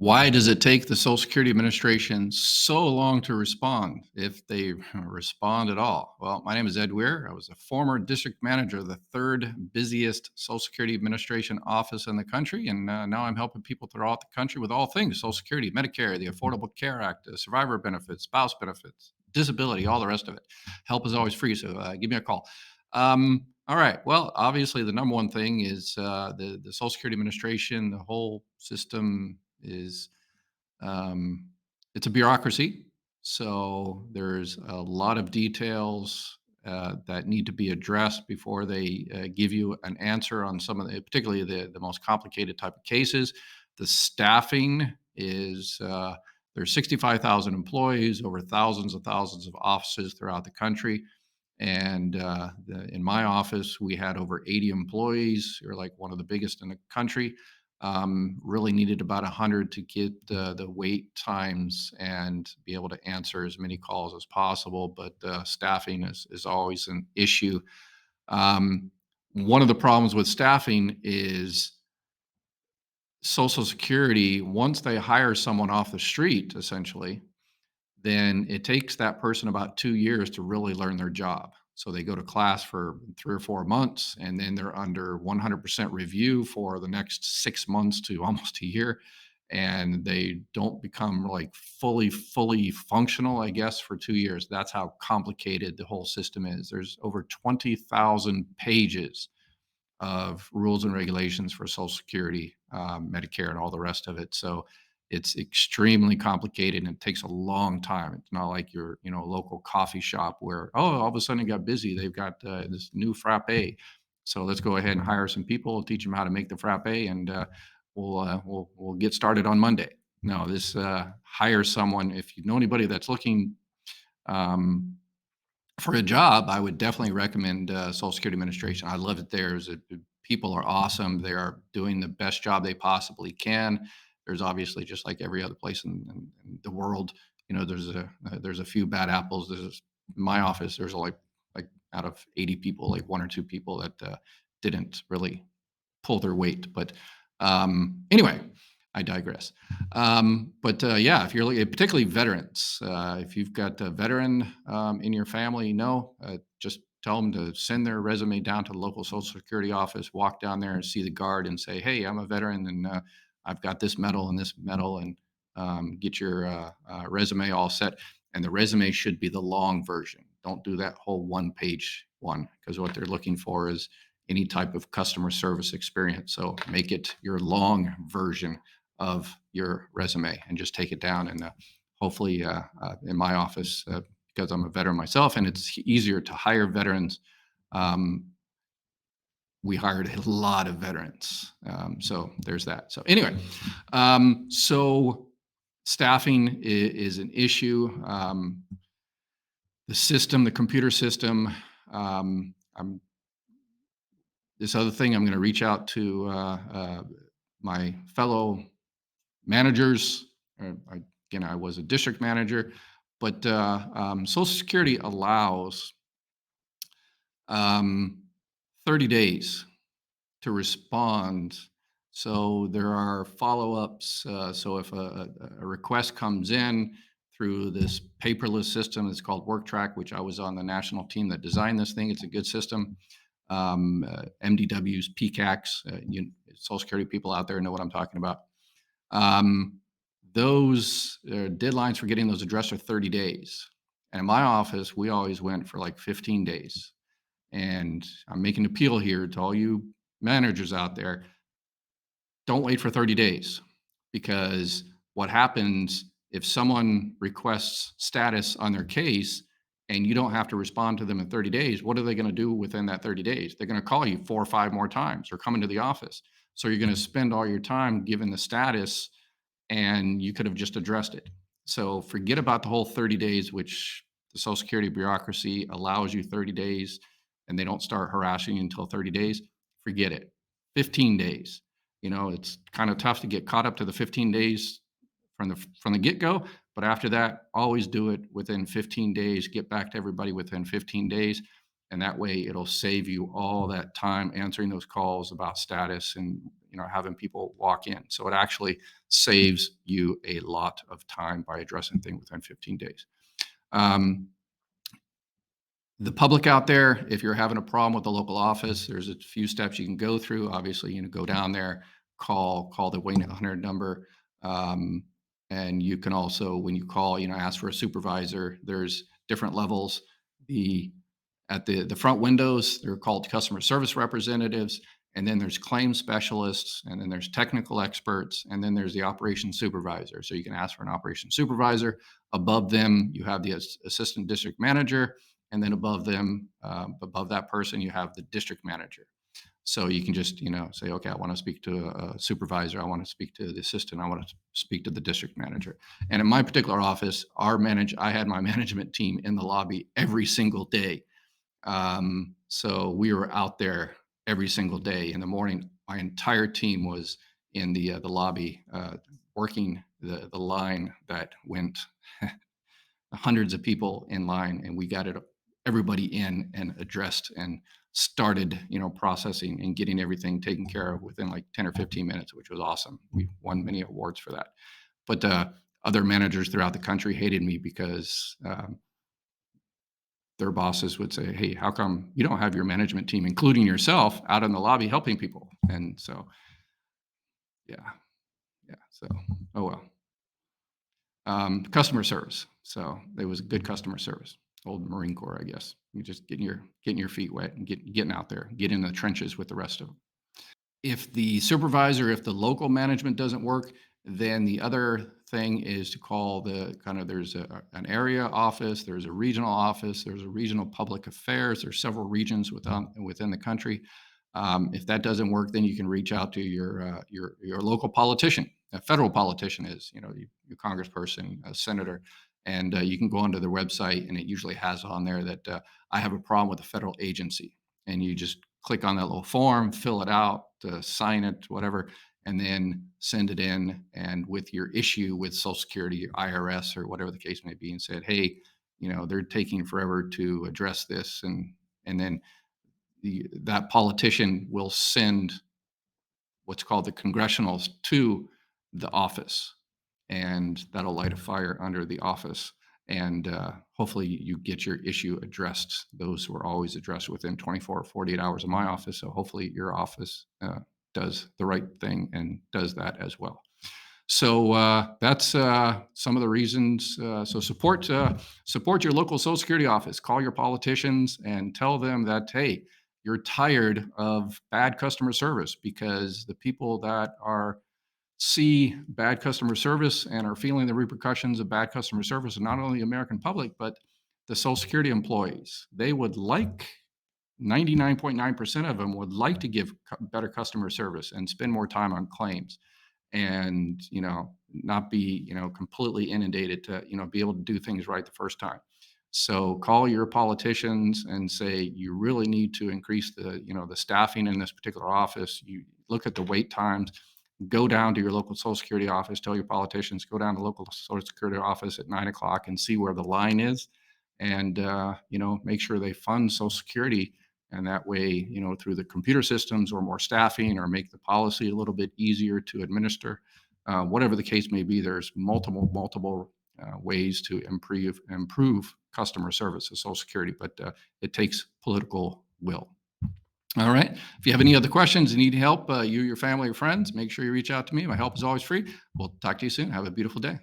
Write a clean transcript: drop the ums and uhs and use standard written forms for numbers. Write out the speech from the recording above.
Why does it take the Social Security Administration so long to respond, if they respond at all? Well, my name is Ed Weir. I was a former district manager of the third busiest Social Security Administration office in the country, and now I'm helping people throughout the country with all things Social Security, Medicare, the Affordable Care Act, survivor benefits, spouse benefits, disability, all the rest of it. Help is always free, so give me a call. All right. Well, obviously, the number one thing is the Social Security Administration. The whole system is um, it's a bureaucracy. So there's a lot of details that need to be addressed before they give you an answer on some of the, particularly the most complicated type of cases. The staffing is there's 65,000 employees over thousands of offices throughout the country. And in my office, we had over 80 employees. We're like one of the biggest in the country. Really needed about 100 to get the wait times and be able to answer as many calls as possible. But staffing is always an issue. Um, One of the problems with staffing is Social Security, once they hire someone off the street, essentially, then it takes that person about 2 years to really learn their job. So they go to class for 3 or 4 months, and then they're under 100% review for the next 6 months to almost a year, and they don't become, like, fully functional, I guess, for 2 years. That's how complicated the whole system is. There's over 20,000 pages of rules and regulations for Social Security, Medicare, and all the rest of it. So it's extremely complicated and it takes a long time. It's not like your, local coffee shop where, oh, all of a sudden it got busy. They've got this new frappe. So let's go ahead and hire some people, teach them how to make the frappe, and we'll get started on Monday. No, this hire someone. If you know anybody that's looking um, for a job, I would definitely recommend Social Security Administration. I love it there. People are awesome. They are doing the best job they possibly can. There's obviously, just like every other place in the world, there's a few bad apples. There's my office. There's like out of 80 people, like one or two people that didn't really pull their weight. But anyway, I digress. But yeah, if you're particularly veterans, if you've got a veteran in your family, just tell them to send their resume down to the local Social Security office. Walk down there and see the guard and say, "Hey, I'm a veteran, and I've got this medal and this medal," and get your resume all set. And the resume should be the long version. Don't do that whole one-page one, because what they're looking for is any type of customer service experience. So make it your long version of your resume and just take it down. And hopefully, in my office, because I'm a veteran myself and it's easier to hire veterans, um, we hired a lot of veterans. So there's that. So anyway, so staffing is an issue. The system, the computer system. I'm This other thing, I'm going to reach out to my fellow managers. Again, I was a district manager, but Social Security allows um, 30 days to respond. So there are follow-ups. So if a request comes in through this paperless system, it's called WorkTrack, which I was on the national team that designed this thing. It's a good system. MDWs, PCACs, Social Security people out there know what I'm talking about. Those deadlines for getting those addressed are 30 days. And in my office, we always went for like 15 days. And I'm making an appeal here to all you managers out there. Don't wait for 30 days, because what happens if someone requests status on their case and you don't have to respond to them in 30 days, what are they going to do within that 30 days? They're going to call you 4 or 5 more times or come into the office. So you're going to spend all your time giving the status, and you could have just addressed it. So forget about the whole 30 days, which the Social Security bureaucracy allows you 30 days, and they don't start harassing you until 30 days. Forget it. 15 days. It's kind of tough to get caught up to the 15 days from the get-go, but after that, always do it within 15 days. Get back to everybody within 15 days, and that way it'll save you all that time answering those calls about status and having people walk in. So it actually saves you a lot of time by addressing things within 15 days. Um, the public out there, if you're having a problem with the local office, there's a few steps you can go through. Obviously, go down there, call the Wayne 100 number. Um, and you can also, when you call, ask for a supervisor. There's different levels. The At the front windows, they're called customer service representatives, and then there's claim specialists, and then there's technical experts, and then there's the operations supervisor. So you can ask for an operations supervisor. Above them, you have the assistant district manager, and then above them, above that person, you have the district manager. So you can just, say, okay, I want to speak to a supervisor. I want to speak to the assistant. I want to speak to the district manager. And in my particular office, I had my management team in the lobby every single day. So we were out there every single day in the morning. My entire team was in the lobby, working the line that went hundreds of people in line, and we got everybody in and addressed and started, processing and getting everything taken care of within like 10 or 15 minutes, which was awesome. We won many awards for that. But other managers throughout the country hated me because their bosses would say, "Hey, how come you don't have your management team, including yourself, out in the lobby helping people?" And so, yeah, yeah. So, oh well. Customer service. So it was good customer service. Old Marine Corps, I guess. You just getting your feet wet and getting out there, get in the trenches with the rest of them. If the supervisor, if the local management doesn't work, then the other thing is to call there's an area office, there's a regional office, there's a regional public affairs, there's several regions within the country. If that doesn't work, then you can reach out to your local politician. A federal politician is, your congressperson, a senator, and you can go onto their website, and it usually has on there that I have a problem with a federal agency, and you just click on that little form, fill it out, sign it, whatever, and then send it in. And with your issue with Social Security, or IRS, or whatever the case may be, and said, hey, they're taking forever to address this, and then that politician will send what's called the congressionals to the office, and that'll light a fire under the office. And hopefully you get your issue addressed. Those were always addressed within 24 or 48 hours of my office. So hopefully your office does the right thing and does that as well. So that's some of the reasons. So support your local Social Security office. Call your politicians and tell them that, hey, you're tired of bad customer service, because the people that see bad customer service and are feeling the repercussions of bad customer service are not only the American public, but the Social Security employees. They would like 99.9% of them would like to give better customer service and spend more time on claims, and not be completely inundated, to be able to do things right the first time. So call your politicians and say you really need to increase the staffing in this particular office. You look at the wait times. Go down to your local Social Security office. Tell your politicians, go down to the local Social Security office at 9 o'clock and see where the line is, and make sure they fund Social Security. And that way, through the computer systems, or more staffing, or make the policy a little bit easier to administer. Whatever the case may be, there's multiple ways to improve customer service of Social Security, but it takes political will. All right. If you have any other questions and need help, you, your family, or friends, make sure you reach out to me. My help is always free. We'll talk to you soon. Have a beautiful day.